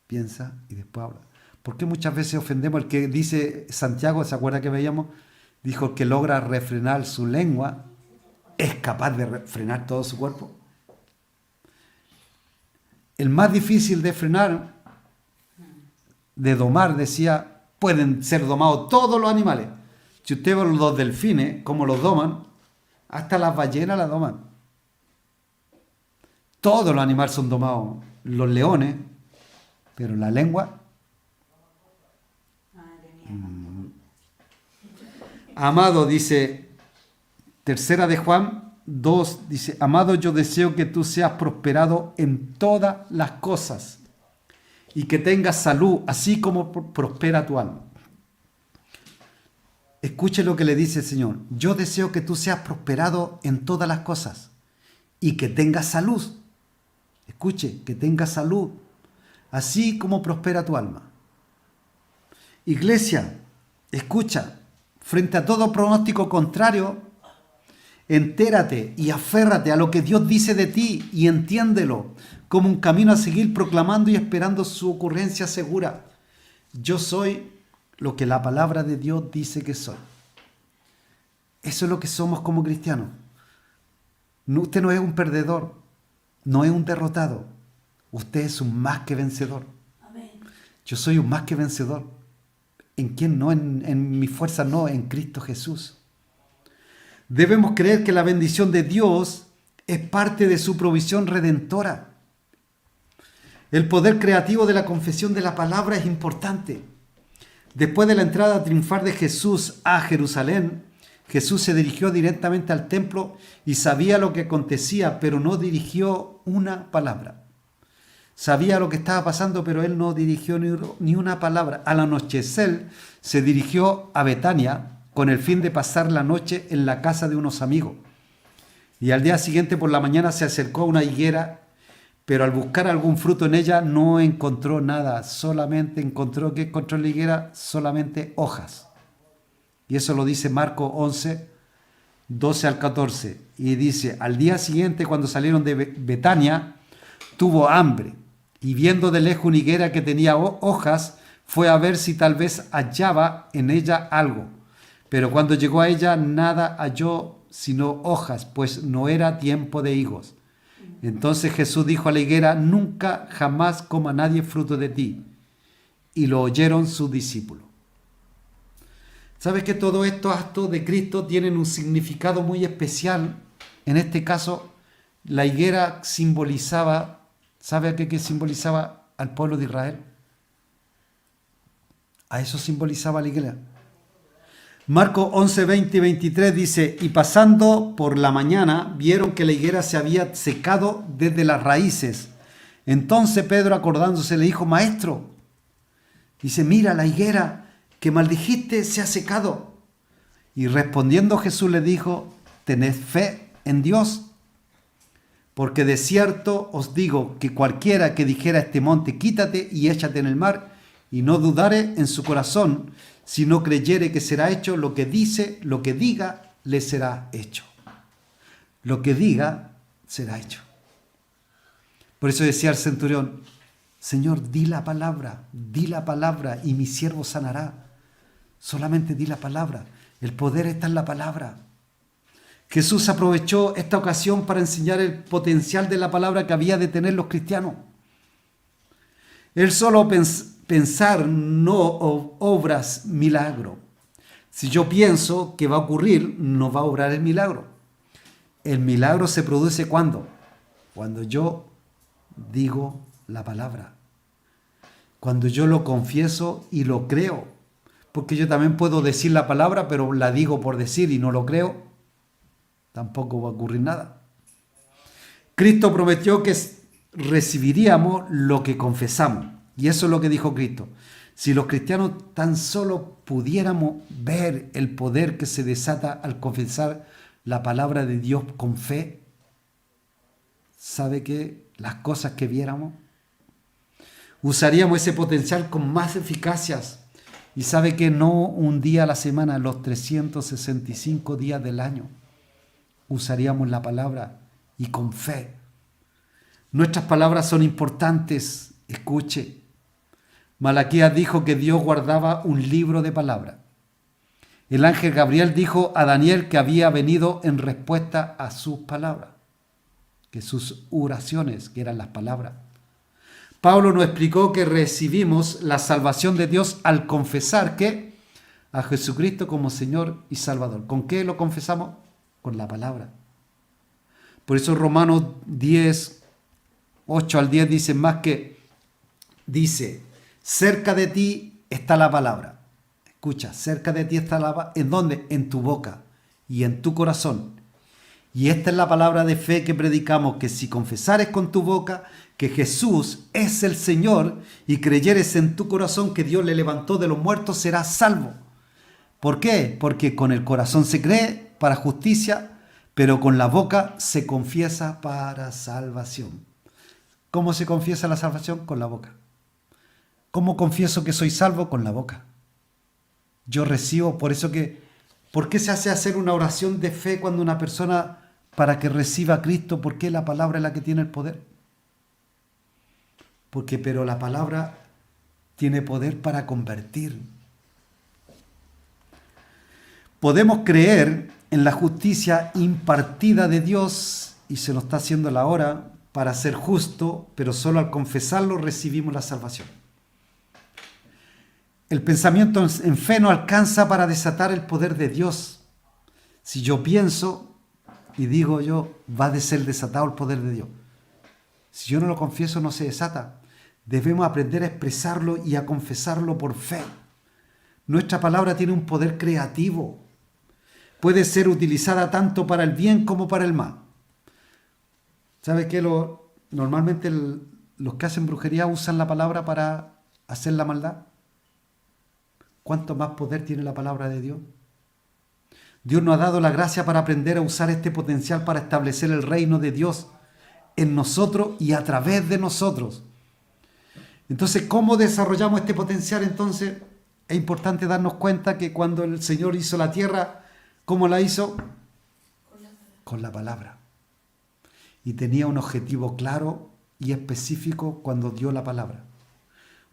Piensa y después habla. ¿Por qué muchas veces ofendemos? El que dice Santiago, ¿se acuerda que veíamos? Dijo: el que logra refrenar su lengua es capaz de frenar todo su cuerpo. El más difícil de frenar, de domar, decía, pueden ser domados todos los animales. Si usted ve los delfines, cómo los doman, hasta las ballenas las doman. Todos los animales son domados. Los leones, pero la lengua. Amado, dice, tercera de Juan 2 dice, amado, yo deseo que tú seas prosperado en todas las cosas y que tengas salud, así como prospera tu alma. Escuche lo que le dice el Señor. Yo deseo que tú seas prosperado en todas las cosas y que tengas salud. Escuche, que tengas salud, así como prospera tu alma. Iglesia, escucha, frente a todo pronóstico contrario, entérate y aférrate a lo que Dios dice de ti y entiéndelo como un camino a seguir proclamando y esperando su ocurrencia segura. Yo soy lo que la palabra de Dios dice que soy. Eso es lo que somos como cristianos. Usted no es un perdedor, no es un derrotado. Usted es un más que vencedor. Amén. Yo soy un más que vencedor. ¿En quién no? En mi fuerza no, en Cristo Jesús. Debemos creer que la bendición de Dios es parte de su provisión redentora. El poder creativo de la confesión de la palabra es importante. Después de la entrada triunfal de Jesús a Jerusalén, Jesús se dirigió directamente al templo y sabía lo que acontecía, pero no dirigió una palabra. Sabía lo que estaba pasando, pero él no dirigió ni una palabra. Al anochecer se dirigió a Betania con el fin de pasar la noche en la casa de unos amigos. Y al día siguiente por la mañana se acercó a una higuera, pero al buscar algún fruto en ella no encontró nada. Solamente encontró en la higuera solamente hojas. Y eso lo dice Marcos 11, 12 al 14. Y dice, al día siguiente cuando salieron de Betania, tuvo hambre. Y viendo de lejos una higuera que tenía hojas, fue a ver si tal vez hallaba en ella algo. Pero cuando llegó a ella, nada halló sino hojas, pues no era tiempo de higos. Entonces Jesús dijo a la higuera, nunca jamás coma nadie fruto de ti. Y lo oyeron sus discípulos. ¿Sabes que todos estos actos de Cristo tienen un significado muy especial? En este caso, la higuera simbolizaba, ¿sabe a qué simbolizaba al pueblo de Israel? A eso simbolizaba la higuera. Marcos 11, 20 y 23 dice, y pasando por la mañana, vieron que la higuera se había secado desde las raíces. Entonces Pedro, acordándose, le dijo, maestro, dice, mira la higuera que maldijiste se ha secado. Y respondiendo Jesús le dijo, tened fe en Dios, porque de cierto os digo que cualquiera que dijera a este monte, quítate y échate en el mar, y no dudare en su corazón, si no creyere que será hecho lo que diga, le será hecho. Lo que diga, será hecho. Por eso decía el centurión, Señor, di la palabra, y mi siervo sanará. Solamente di la palabra. El poder está en la palabra. Jesús aprovechó esta ocasión para enseñar el potencial de la palabra que había de tener los cristianos. Él solo pensar no obras milagro. Si yo pienso que va a ocurrir, no va a obrar el milagro. El milagro se produce ¿cuándo? Cuando yo digo la palabra. Cuando yo lo confieso y lo creo. Porque yo también puedo decir la palabra, pero la digo por decir y no lo creo. Tampoco va a ocurrir nada. Cristo prometió que recibiríamos lo que confesamos. Y eso es lo que dijo Cristo. Si los cristianos tan solo pudiéramos ver el poder que se desata al confesar la palabra de Dios con fe, ¿sabe qué? Las cosas que viéramos, usaríamos ese potencial con más eficacias. Y sabe que no un día a la semana, los 365 días del año, usaríamos la palabra y con fe. Nuestras palabras son importantes. Escuche. Malaquías dijo que Dios guardaba un libro de palabras. El ángel Gabriel dijo a Daniel que había venido en respuesta a sus palabras, que sus oraciones, que eran las palabras. Pablo nos explicó que recibimos la salvación de Dios al confesar que a Jesucristo como Señor y Salvador. ¿Con qué lo confesamos? Con la palabra. Por eso Romanos 10, 8 al 10 dice, cerca de ti está la palabra. Escucha, cerca de ti está la palabra. ¿En dónde? En tu boca y en tu corazón. Y esta es la palabra de fe que predicamos, que si confesares con tu boca que Jesús es el Señor y creyeres en tu corazón que Dios le levantó de los muertos, serás salvo. ¿Por qué? Porque con el corazón se cree para justicia, pero con la boca se confiesa para salvación. ¿Cómo se confiesa la salvación? Con la boca. ¿Cómo confieso que soy salvo? Con la boca. Yo recibo, ¿por qué se hace hacer una oración de fe cuando una persona, para que reciba a Cristo? ¿Por qué la palabra es la que tiene el poder? Pero la palabra tiene poder para convertir. Podemos creer en la justicia impartida de Dios, y se nos está haciendo la hora, para ser justo, pero solo al confesarlo recibimos la salvación. El pensamiento en fe no alcanza para desatar el poder de Dios. Si yo pienso y digo yo, va a ser desatado el poder de Dios. Si yo no lo confieso, no se desata. Debemos aprender a expresarlo y a confesarlo por fe. Nuestra palabra tiene un poder creativo. Puede ser utilizada tanto para el bien como para el mal. ¿Sabe qué? Normalmente los que hacen brujería usan la palabra para hacer la maldad. ¿Cuánto más poder tiene la palabra de Dios? Dios nos ha dado la gracia para aprender a usar este potencial para establecer el reino de Dios en nosotros y a través de nosotros. Entonces, ¿cómo desarrollamos este potencial? Entonces, es importante darnos cuenta que cuando el Señor hizo la tierra, ¿cómo la hizo? Con la palabra. Y tenía un objetivo claro y específico cuando dio la palabra.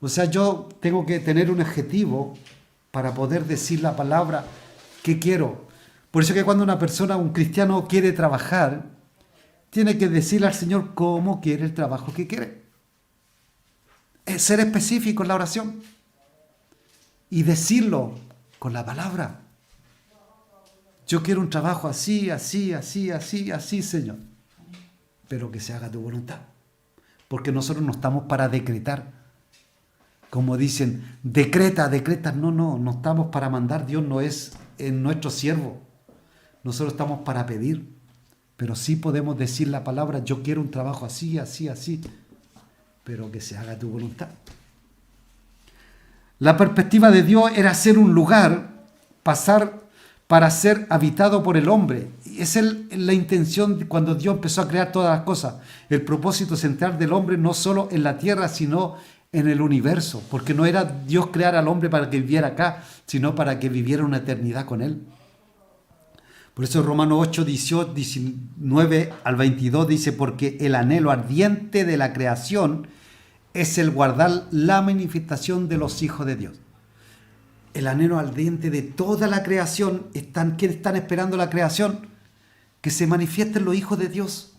O sea, yo tengo que tener un objetivo para poder decir la palabra que quiero. Por eso que cuando una persona, un cristiano, quiere trabajar, tiene que decirle al Señor cómo quiere el trabajo que quiere. Es ser específico en la oración. Y decirlo con la palabra. Yo quiero un trabajo así, así, así, así, así, Señor. Pero que se haga tu voluntad. Porque nosotros no estamos para decretar. Como dicen, decreta. No estamos para mandar. Dios no es nuestro siervo. Nosotros estamos para pedir. Pero sí podemos decir la palabra, yo quiero un trabajo así, así, así. Pero que se haga tu voluntad. La perspectiva de Dios era ser un lugar, para ser habitado por el hombre. Y esa es la intención cuando Dios empezó a crear todas las cosas. El propósito central del hombre no solo en la tierra, sino en el universo. Porque no era Dios crear al hombre para que viviera acá, sino para que viviera una eternidad con él. Por eso Romanos 8, 18, 19 al 22 dice, porque el anhelo ardiente de la creación es el guardar la manifestación de los hijos de Dios. El anhelo ardiente de toda la creación, ¿quiénes están esperando la creación? Que se manifiesten los hijos de Dios.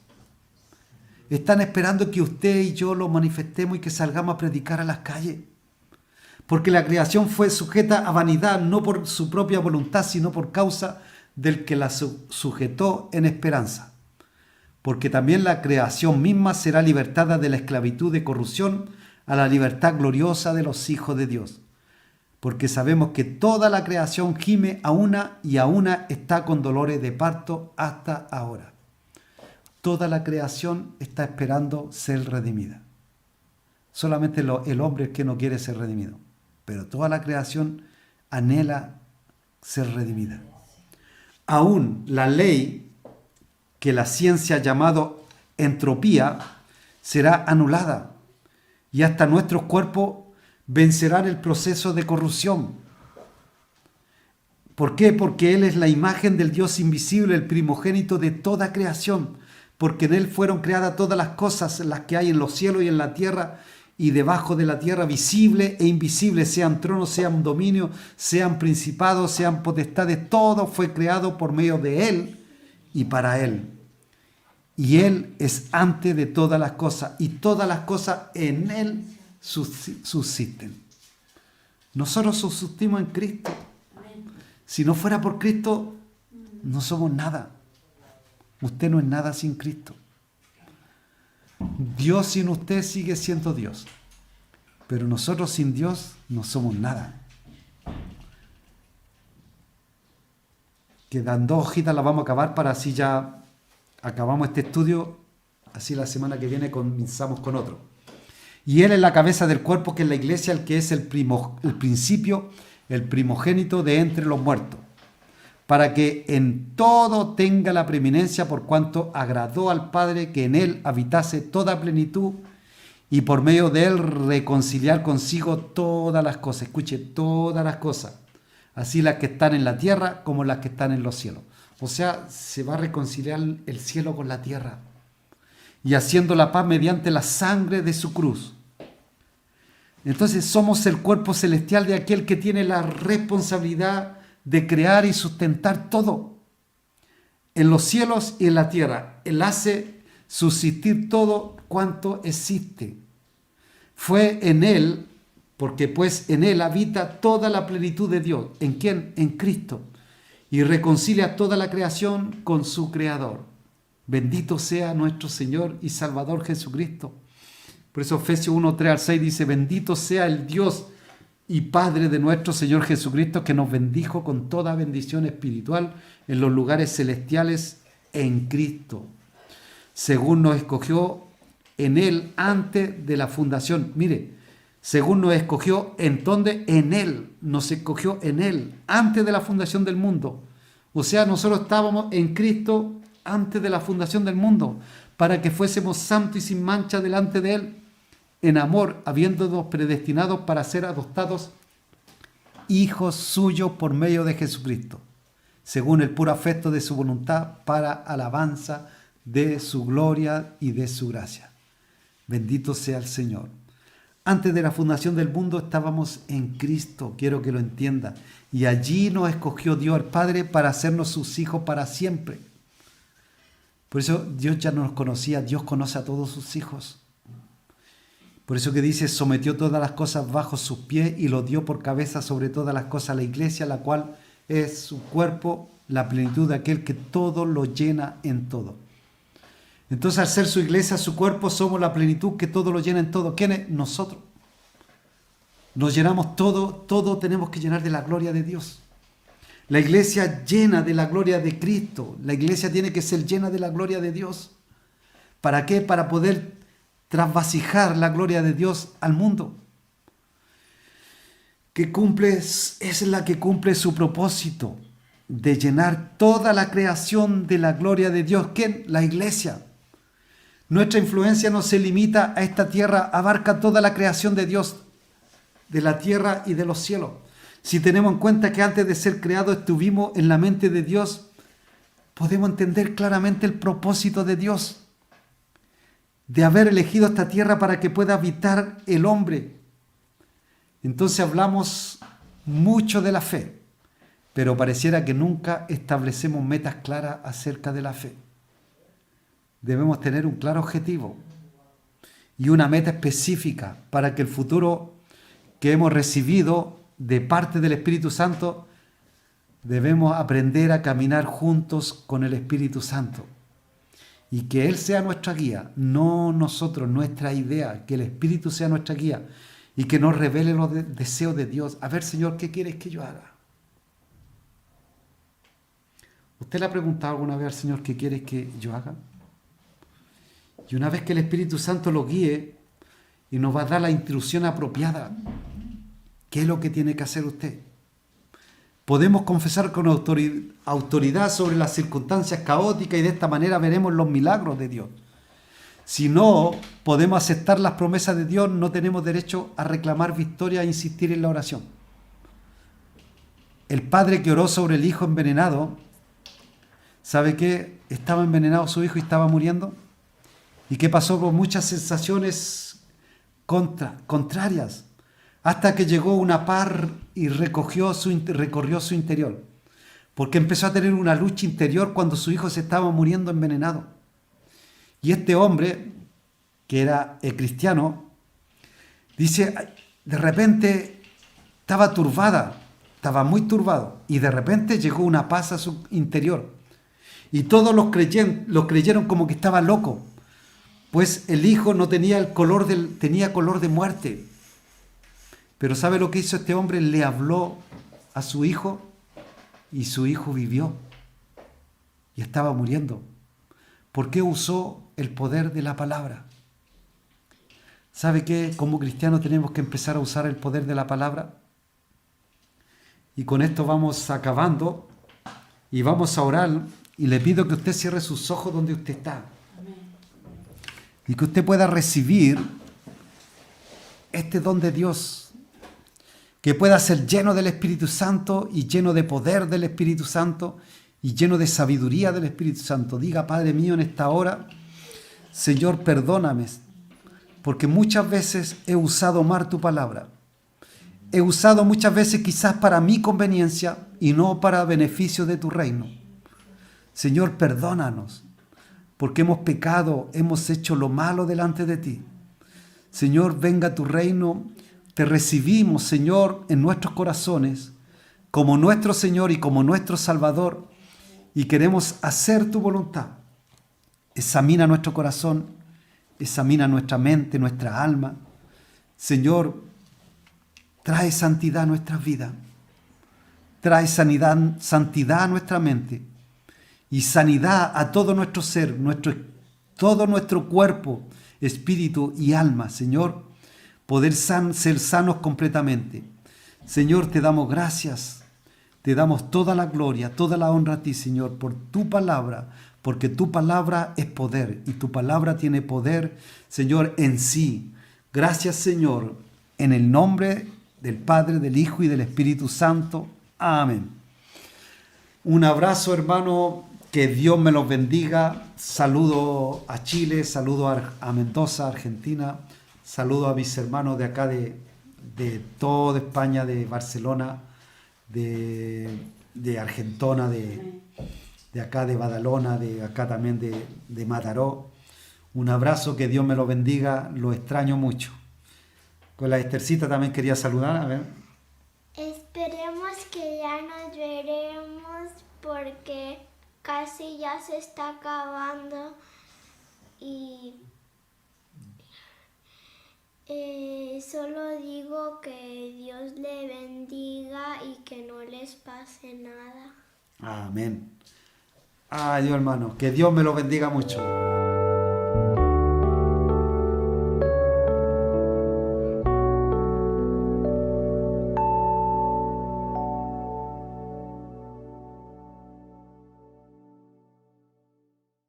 Están esperando que usted y yo lo manifestemos y que salgamos a predicar a las calles. Porque la creación fue sujeta a vanidad, no por su propia voluntad, sino por causa del que la sujetó en esperanza. Porque también la creación misma será libertada de la esclavitud de corrupción a la libertad gloriosa de los hijos de Dios. Porque sabemos que toda la creación gime a una y a una está con dolores de parto hasta ahora. Toda la creación está esperando ser redimida. Solamente el hombre es que no quiere ser redimido. Pero toda la creación anhela ser redimida. Aún la ley que la ciencia ha llamado entropía será anulada y hasta nuestros cuerpos vencerán el proceso de corrupción. ¿Por qué? Porque Él es la imagen del Dios invisible, el primogénito de toda creación, porque en Él fueron creadas todas las cosas, las que hay en los cielos y en la tierra y debajo de la tierra, visible e invisible, sean tronos, sean dominios, sean principados, sean potestades, todo fue creado por medio de Él y para Él. Y Él es antes de todas las cosas, y todas las cosas en Él subsisten. Nosotros subsistimos en Cristo. Si no fuera por Cristo, no somos nada. Usted no es nada sin Cristo. Dios sin usted sigue siendo Dios. Pero nosotros sin Dios no somos nada. Quedan 2 hojitas, las vamos a acabar para así ya acabamos este estudio, así la semana que viene comenzamos con otro. Y Él es la cabeza del cuerpo, que es la iglesia, el que es el principio, el primogénito de entre los muertos, para que en todo tenga la preeminencia, por cuanto agradó al Padre que en Él habitase toda plenitud, y por medio de Él reconciliar consigo todas las cosas. Escuche, todas las cosas, así las que están en la tierra como las que están en los cielos. O sea, se va a reconciliar el cielo con la tierra, y haciendo la paz mediante la sangre de su cruz. Entonces somos el cuerpo celestial de aquel que tiene la responsabilidad de crear y sustentar todo en los cielos y en la tierra. Él hace subsistir todo cuanto existe. Fue en Él, porque pues en Él habita toda la plenitud de Dios. ¿En quién? En Cristo. Y reconcilia toda la creación con su Creador. Bendito sea nuestro Señor y Salvador Jesucristo. Por eso Efesios 1, 3 al 6 dice: bendito sea el Dios y Padre de nuestro Señor Jesucristo, que nos bendijo con toda bendición espiritual en los lugares celestiales en Cristo, según nos escogió en Él antes de la fundación. Mire, según nos escogió, ¿en dónde? En Él, nos escogió en Él, antes de la fundación del mundo. O sea, nosotros estábamos en Cristo antes de la fundación del mundo, para que fuésemos santos y sin mancha delante de Él, en amor, habiéndonos predestinados para ser adoptados hijos suyos por medio de Jesucristo, según el puro afecto de su voluntad, para alabanza de su gloria y de su gracia. Bendito sea el Señor. Antes de la fundación del mundo estábamos en Cristo, quiero que lo entienda, y allí nos escogió Dios el Padre para hacernos sus hijos para siempre. Por eso Dios ya nos conocía, Dios conoce a todos sus hijos. Por eso que dice: sometió todas las cosas bajo sus pies y lo dio por cabeza sobre todas las cosas a la iglesia, la cual es su cuerpo, la plenitud de aquel que todo lo llena en todo. Entonces, al ser su iglesia, su cuerpo, somos la plenitud que todo lo llena en todo. ¿Quién es? Nosotros. Nos llenamos todo tenemos que llenar de la gloria de Dios. La iglesia llena de la gloria de Cristo. La iglesia tiene que ser llena de la gloria de Dios. ¿Para qué? Para poder trasvasijar la gloria de Dios al mundo. Es la que cumple su propósito de llenar toda la creación de la gloria de Dios. ¿Quién? La iglesia. Nuestra influencia no se limita a esta tierra, abarca toda la creación de Dios, de la tierra y de los cielos. Si tenemos en cuenta que antes de ser creados estuvimos en la mente de Dios, podemos entender claramente el propósito de Dios de haber elegido esta tierra para que pueda habitar el hombre. Entonces hablamos mucho de la fe, pero pareciera que nunca establecemos metas claras acerca de la fe. Debemos tener un claro objetivo y una meta específica para que el futuro que hemos recibido de parte del Espíritu Santo, debemos aprender a caminar juntos con el Espíritu Santo. Y que Él sea nuestra guía, no nosotros, nuestra idea, que el Espíritu sea nuestra guía y que nos revele los deseos de Dios. A ver, Señor, ¿qué quieres que yo haga? ¿Usted le ha preguntado alguna vez al Señor qué quieres que yo haga? Y una vez que el Espíritu Santo lo guíe y nos va a dar la instrucción apropiada, ¿qué es lo que tiene que hacer usted? Podemos confesar con autoridad sobre las circunstancias caóticas y de esta manera veremos los milagros de Dios. Si no podemos aceptar las promesas de Dios, no tenemos derecho a reclamar victoria e insistir en la oración. El padre que oró sobre el hijo envenenado, ¿sabe qué? Estaba envenenado su hijo y estaba muriendo. ¿Y qué pasó? Con muchas sensaciones contrarias, hasta que llegó una paz y recorrió su interior, porque empezó a tener una lucha interior cuando su hijo se estaba muriendo envenenado. Y este hombre, que era cristiano, dice, de repente estaba muy turbado, y de repente llegó una paz a su interior. Y todos lo creyeron como que estaba loco, pues el hijo no tenía tenía color de muerte. Pero ¿sabe lo que hizo este hombre? Le habló a su hijo y su hijo vivió y estaba muriendo. ¿Por qué usó el poder de la palabra? ¿Sabe qué? Como cristianos tenemos que empezar a usar el poder de la palabra. Y con esto vamos acabando y vamos a orar. Y le pido que usted cierre sus ojos donde usted está. Y que usted pueda recibir este don de Dios. Que pueda ser lleno del Espíritu Santo y lleno de poder del Espíritu Santo y lleno de sabiduría del Espíritu Santo. Diga, Padre mío, en esta hora, Señor, perdóname, porque muchas veces he usado mal tu palabra. He usado muchas veces quizás para mi conveniencia y no para beneficio de tu reino. Señor, perdónanos, porque hemos pecado, hemos hecho lo malo delante de ti. Señor, venga tu reino. Te recibimos, Señor, en nuestros corazones, como nuestro Señor y como nuestro Salvador, y queremos hacer tu voluntad. Examina nuestro corazón, examina nuestra mente, nuestra alma. Señor, trae santidad a nuestras vidas, trae santidad a nuestra mente y sanidad a todo nuestro ser, todo nuestro cuerpo, espíritu y alma, Señor. Poder ser sanos completamente. Señor, te damos gracias, te damos toda la gloria, toda la honra a ti, Señor, por tu palabra, porque tu palabra es poder y tu palabra tiene poder, Señor, en sí. Gracias, Señor, en el nombre del Padre, del Hijo y del Espíritu Santo. Amén. Un abrazo, hermano, que Dios me los bendiga. Saludo a Chile, saludo a Mendoza, Argentina. Saludo a mis hermanos de acá, de toda España, de Barcelona, de Argentona, de acá de Badalona, de acá también de Mataró. Un abrazo, que Dios me lo bendiga, lo extraño mucho. Con la Estercita también quería saludar, a ver. Esperemos que ya nos veremos porque casi ya se está acabando y... solo digo que Dios le bendiga y que no les pase nada. Amén. Ay, Dios, hermano, que Dios me lo bendiga mucho.